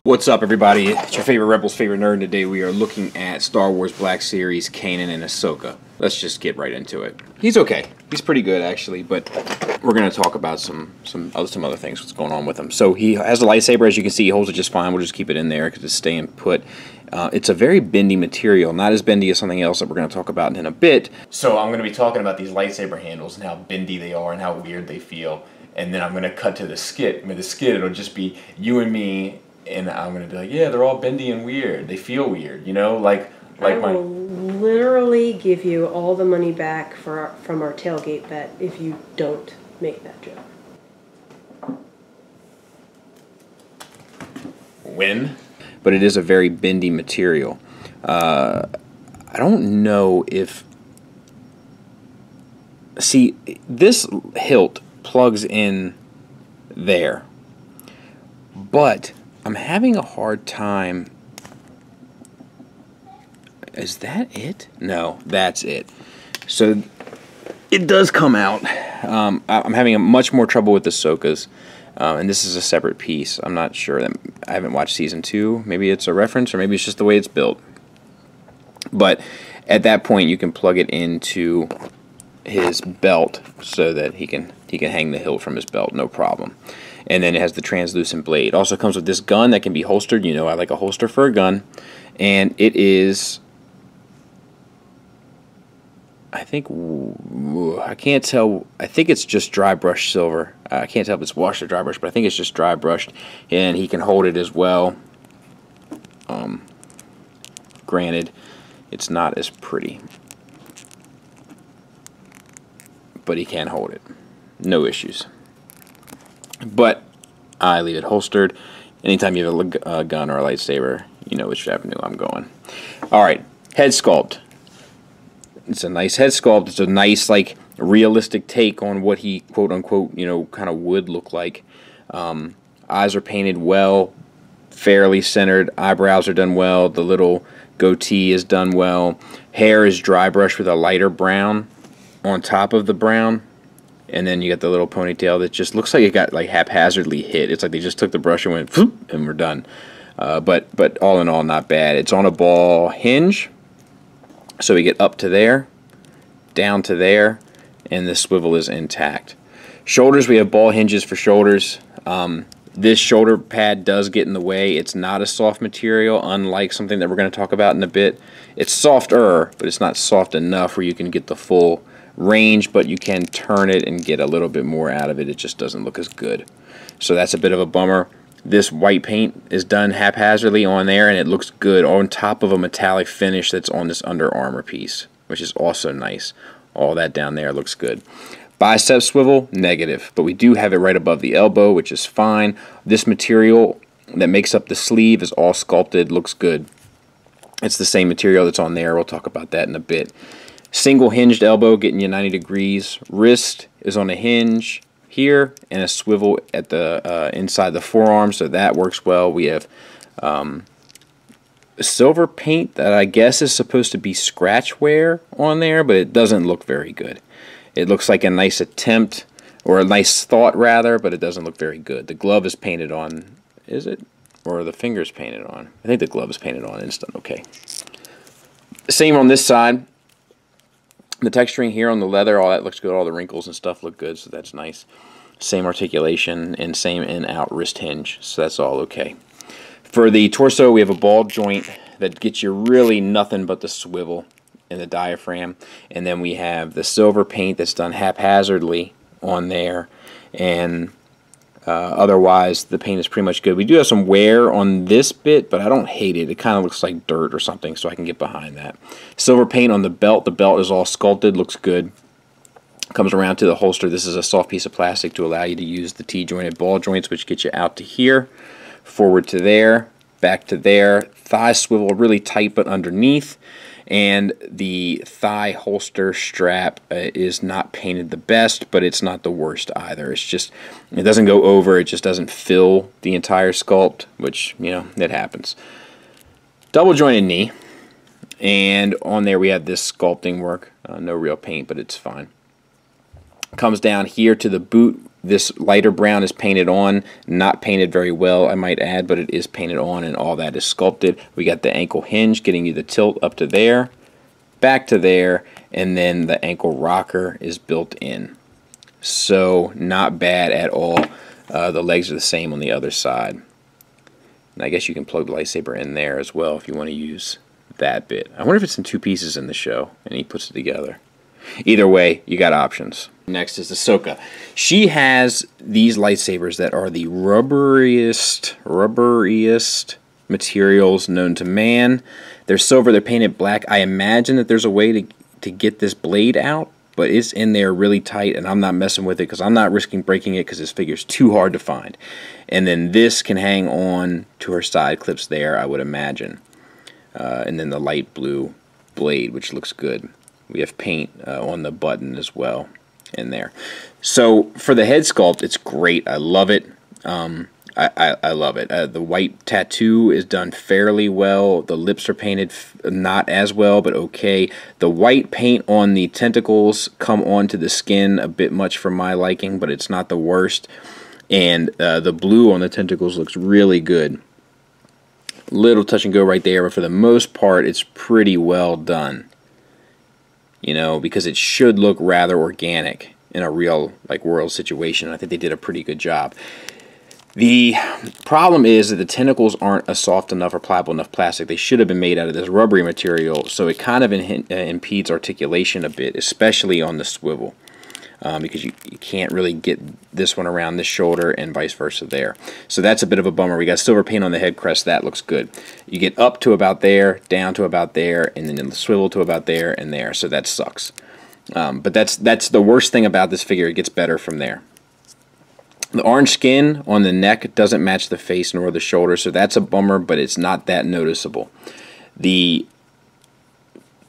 What's up, everybody? It's your favorite Rebels, favorite nerd, and today we are looking at Star Wars Black Series, Kanan and Ahsoka. Let's just get right into it. He's okay. He's pretty good, actually, but we're going to talk about some other things, what's going on with him. So he has a lightsaber, as you can see. He holds it just fine. We'll just keep it in there because it's staying put. It's a very bendy material, not as bendy as something else that we're going to talk about in a bit. So I'm going to be talking about these lightsaber handles and how bendy they are and how weird they feel. And then I'm going to cut to the skit. With the skit, it'll just be you and me. And I'm gonna be like, yeah, they're all bendy and weird. They feel weird, you know, like I will literally give you all the money back from our tailgate bet if you don't make that joke. Win, but it is a very bendy material. I don't know if this hilt plugs in there, but I'm having a hard time. Is that it? No, that's it. So it does come out. I'm having much more trouble with Ahsoka's, and this is a separate piece. I'm not sure. I haven't watched season 2. Maybe it's a reference, or maybe it's just the way it's built. But at that point, you can plug it into his belt so that he can hang the hilt from his belt, no problem. And then it has the translucent blade. Also comes with this gun that can be holstered. You know, I like a holster for a gun. And it is, I can't tell. I think it's just dry brushed silver. I can't tell if it's washed or dry brushed, but I think it's just dry brushed. And he can hold it as well. Granted, it's not as pretty, but he can hold it. No issues. But I leave it holstered. Anytime you have a gun or a lightsaber, you know which avenue I'm going. Alright, head sculpt. It's a nice head sculpt. It's a nice, like, realistic take on what he, quote-unquote, you know, kind of would look like. Eyes are painted well, fairly centered. Eyebrows are done well. The little goatee is done well. Hair is dry brushed with a lighter brown on top of the brown. And then you got the little ponytail that just looks like it got like haphazardly hit. It's like they just took the brush and went, Phoop, and we're done. But all in all, not bad. It's on a ball hinge, so we get up to there, down to there, and the swivel is intact. Shoulders, we have ball hinges for shoulders. This shoulder pad does get in the way. It's not a soft material, unlike something that we're going to talk about in a bit. It's softer, but it's not soft enough where you can get the full range, but you can turn it and get a little bit more out of it. It just doesn't look as good. So that's a bit of a bummer. This white paint is done haphazardly on there, and it looks good on top of a metallic finish that's on this Under Armour piece, which is also nice. All that down there looks good. Bicep swivel, negative, but we do have it right above the elbow, which is fine. This material that makes up the sleeve is all sculpted, looks good. It's the same material that's on there. We'll talk about that in a bit. Single hinged elbow, getting you 90 degrees. Wrist is on a hinge here, and a swivel at the inside the forearm, so that works well. We have silver paint that I guess is supposed to be scratch wear on there, but it doesn't look very good. It looks like a nice attempt, or a nice thought rather, but it doesn't look very good. The glove is painted on, is it? Or the finger's painted on? I think the glove is painted on instant. Okay. Same on this side. The texturing here on the leather, all that looks good. All the wrinkles and stuff look good, so that's nice. Same articulation and same in-out wrist hinge, so that's all okay. For the torso, we have a ball joint that gets you really nothing but the swivel and the diaphragm. And then we have the silver paint that's done haphazardly on there. And otherwise, the paint is pretty much good. We do have some wear on this bit, but I don't hate it. It kind of looks like dirt or something, so I can get behind that. Silver paint on the belt. The belt is all sculpted, looks good. Comes around to the holster. This is a soft piece of plastic to allow you to use the T-jointed ball joints, which get you out to here, forward to there, back to there. Thigh swivel really tight but underneath. And the thigh holster strap is not painted the best, but it's not the worst either. It's just, it doesn't go over, it just doesn't fill the entire sculpt, which, you know, it happens. Double jointed knee, and on there we have this sculpting work. No real paint, but it's fine. Comes down here to the boot This lighter brown is painted on, not painted very well, I might add, but it is painted on, and all that is sculpted. We got the ankle hinge getting you the tilt up to there, back to there, and then the ankle rocker is built in. So not bad at all. The legs are the same on the other side. And I guess you can plug the lightsaber in there as well if you want to use that bit. I wonder if it's in 2 pieces in the show and he puts it together. Either way, you got options. Next is Ahsoka. She has these lightsabers that are the rubberiest materials known to man. They're silver, they're painted black. I imagine that there's a way to get this blade out, but it's in there really tight, and I'm not messing with it because I'm not risking breaking it because this figure's too hard to find. And then this can hang on to her side clips there, I would imagine. And then the light blue blade, which looks good. We have paint on the button as well in there. So for the head sculpt, it's great. I love it. I love it. The white tattoo is done fairly well. The lips are painted not as well, but okay. The white paint on the tentacles come onto the skin a bit much for my liking, but it's not the worst. And the blue on the tentacles looks really good. Little touch and go right there, but for the most part, it's pretty well done. You know, because it should look rather organic in a real world situation. I think they did a pretty good job. The problem is that the tentacles aren't a soft enough or pliable enough plastic. They should have been made out of this rubbery material, so it kind of impedes articulation a bit, especially on the swivel, because you can't really get this one around this shoulder and vice versa there. So that's a bit of a bummer. We got silver paint on the head crest. That looks good. You get up to about there, down to about there, and then the swivel to about there and there. So that sucks. But that's the worst thing about this figure. It gets better from there. The orange skin on the neck doesn't match the face nor the shoulder, so that's a bummer, but it's not that noticeable. The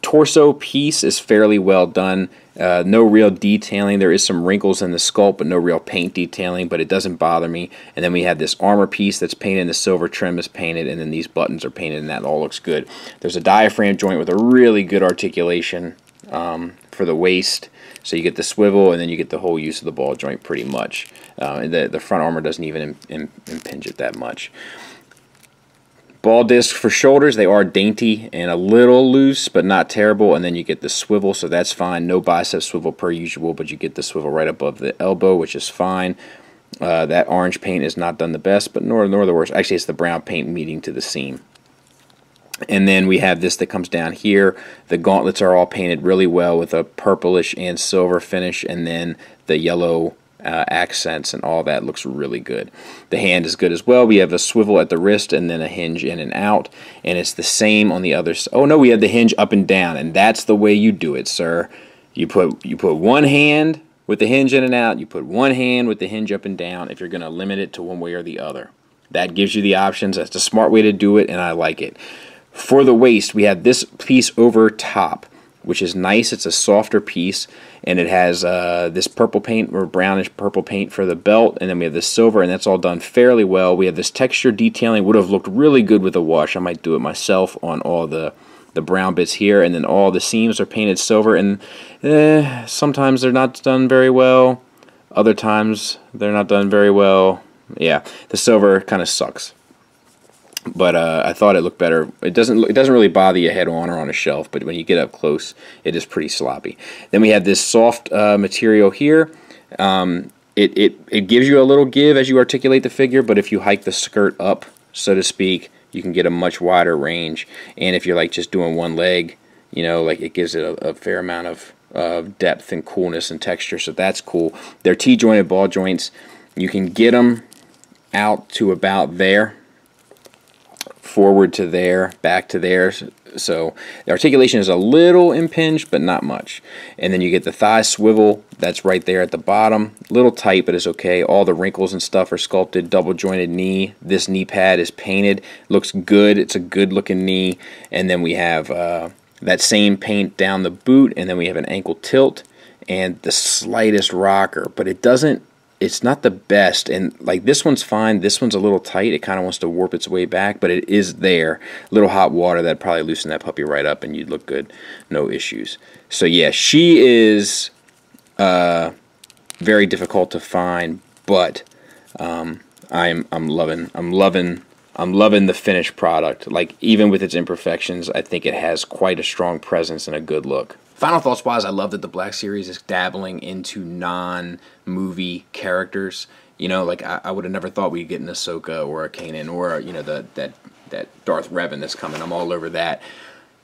torso piece is fairly well done. No real detailing. There is some wrinkles in the sculpt, but no real paint detailing, but it doesn't bother me. And then we have this armor piece that's painted, the silver trim is painted, and then these buttons are painted, and that all looks good. There's a diaphragm joint with a really good articulation for the waist. So you get the swivel, and then you get the whole use of the ball joint pretty much. The front armor doesn't even impinge it that much. Ball disc for shoulders, they are dainty and a little loose, but not terrible. And then you get the swivel, so that's fine. No bicep swivel per usual, but you get the swivel right above the elbow, which is fine. That orange paint is not done the best, but nor the worst. Actually, it's the brown paint meeting to the seam. And then we have this that comes down here. The gauntlets are all painted really well with a purplish and silver finish, and then the yellow accents and all that looks really good. The hand is good as well. We have a swivel at the wrist and then a hinge in and out, and it's the same on the other side. Oh no, we have the hinge up and down, and that's the way you do it, sir. You put one hand with the hinge in and out. You put one hand with the hinge up and down if you're going to limit it to one way or the other. That gives you the options. That's a smart way to do it, and I like it. For the waist, we have this piece over top, which is nice. It's a softer piece, and it has this purple paint or brownish purple paint for the belt, and then we have this silver, and that's all done fairly well. We have this texture detailing. Would have looked really good with a wash. I might do it myself on all the brown bits here, and then all the seams are painted silver, and sometimes they're not done very well. Other times they're not done very well. Yeah, the silver kind of sucks. But I thought it looked better. It doesn't really bother you head on or on a shelf, but when you get up close, it is pretty sloppy. Then we have this soft material here. It gives you a little give as you articulate the figure, but if you hike the skirt up, so to speak, you can get a much wider range. And if you're like just doing one leg, you know, like it gives it a fair amount of depth and coolness and texture, so that's cool. They're T-jointed ball joints. You can get them out to about there, forward to there, back to there. So the articulation is a little impinged, but not much. And then you get the thigh swivel. That's right there at the bottom. A little tight, but it's okay. All the wrinkles and stuff are sculpted. Double jointed knee. This knee pad is painted. Looks good. It's a good looking knee. And then we have that same paint down the boot. And then we have an ankle tilt and the slightest rocker. But it's not the best, and like this one's fine. This one's a little tight. It kind of wants to warp its way back, but it is there. A little hot water that'd probably loosen that puppy right up, and you'd look good, no issues. So yeah, she is very difficult to find, but I'm loving the finished product. Like, even with its imperfections, I think it has quite a strong presence and a good look. Final thoughts wise, I love that the Black Series is dabbling into non-movie characters. You know, like I would have never thought we'd get an Ahsoka or a Kanan or, you know, that Darth Revan that's coming. I'm all over that.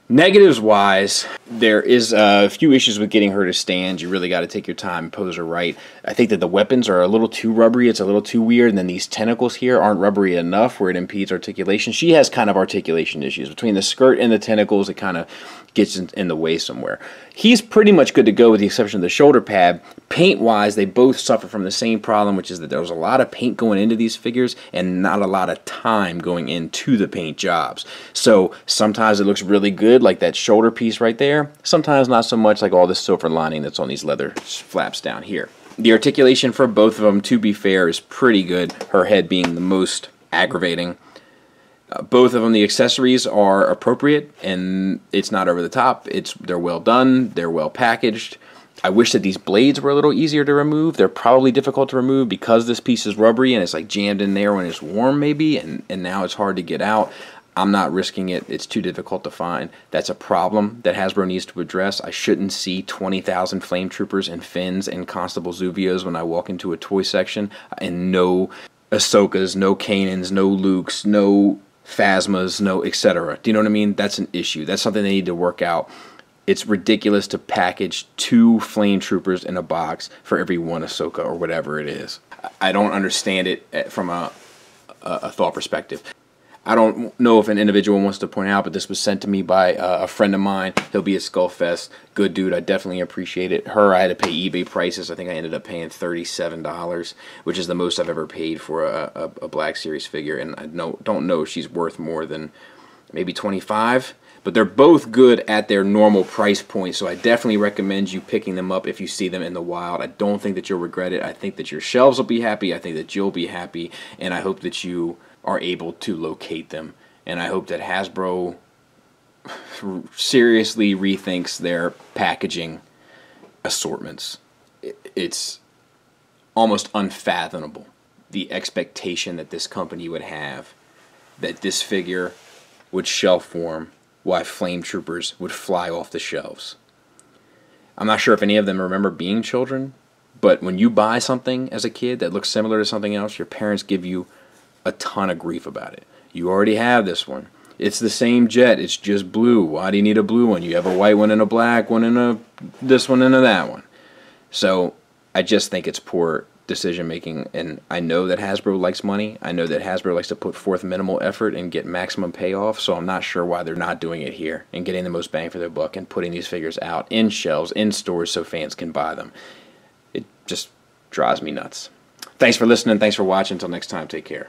Negatives-wise, there is a few issues with getting her to stand. You really got to take your time and pose her right. I think that the weapons are a little too rubbery. It's a little too weird. And then these tentacles here aren't rubbery enough where it impedes articulation. She has kind of articulation issues. Between the skirt and the tentacles, it kind of gets in the way somewhere. He's pretty much good to go with the exception of the shoulder pad. Paint-wise, they both suffer from the same problem, which is that there was a lot of paint going into these figures and not a lot of time going into the paint jobs. So sometimes it looks really good, like that shoulder piece right there. Sometimes not so much, like all this silver lining that's on these leather flaps down here. The articulation for both of them, to be fair, is pretty good, her head being the most aggravating. Both of them, the accessories are appropriate, and it's not over the top. They're well done, they're well packaged. I wish that these blades were a little easier to remove. They're probably difficult to remove because this piece is rubbery and it's like jammed in there when it's warm maybe, and now it's hard to get out. I'm not risking it. It's too difficult to find. That's a problem that Hasbro needs to address. I shouldn't see 20,000 Flame Troopers and Finns and Constable Zuvios when I walk into a toy section, and no Ahsokas, no Kanans, no Lukes, no Phasmas, no etc. Do you know what I mean? That's an issue. That's something they need to work out. It's ridiculous to package 2 Flame Troopers in a box for every one Ahsoka or whatever it is. I don't understand it from a thought perspective. I don't know if an individual wants to point out, but this was sent to me by a friend of mine. He'll be at Skullfest. Good dude. I definitely appreciate it. I had to pay eBay prices. I think I ended up paying $37, which is the most I've ever paid for a Black Series figure. And I don't know if she's worth more than maybe $25. But they're both good at their normal price point, so I definitely recommend you picking them up if you see them in the wild. I don't think that you'll regret it. I think that your shelves will be happy. I think that you'll be happy. And I hope that you are able to locate them, and I hope that Hasbro seriously rethinks their packaging assortments. It's almost unfathomable, the expectation that this company would have that this figure would shelf form while Flame Troopers would fly off the shelves. I'm not sure if any of them remember being children, but when you buy something as a kid that looks similar to something else, your parents give you a ton of grief about it. You already have this one. It's the same jet. It's just blue. Why do you need a blue one? You have a white one and a black one and a this one and a that one. So I just think it's poor decision making, and I know that Hasbro likes money. I know that Hasbro likes to put forth minimal effort and get maximum payoff, so I'm not sure why they're not doing it here and getting the most bang for their buck and putting these figures out in shelves, in stores, so fans can buy them. It just drives me nuts. Thanks for listening. Thanks for watching. Until next time, take care.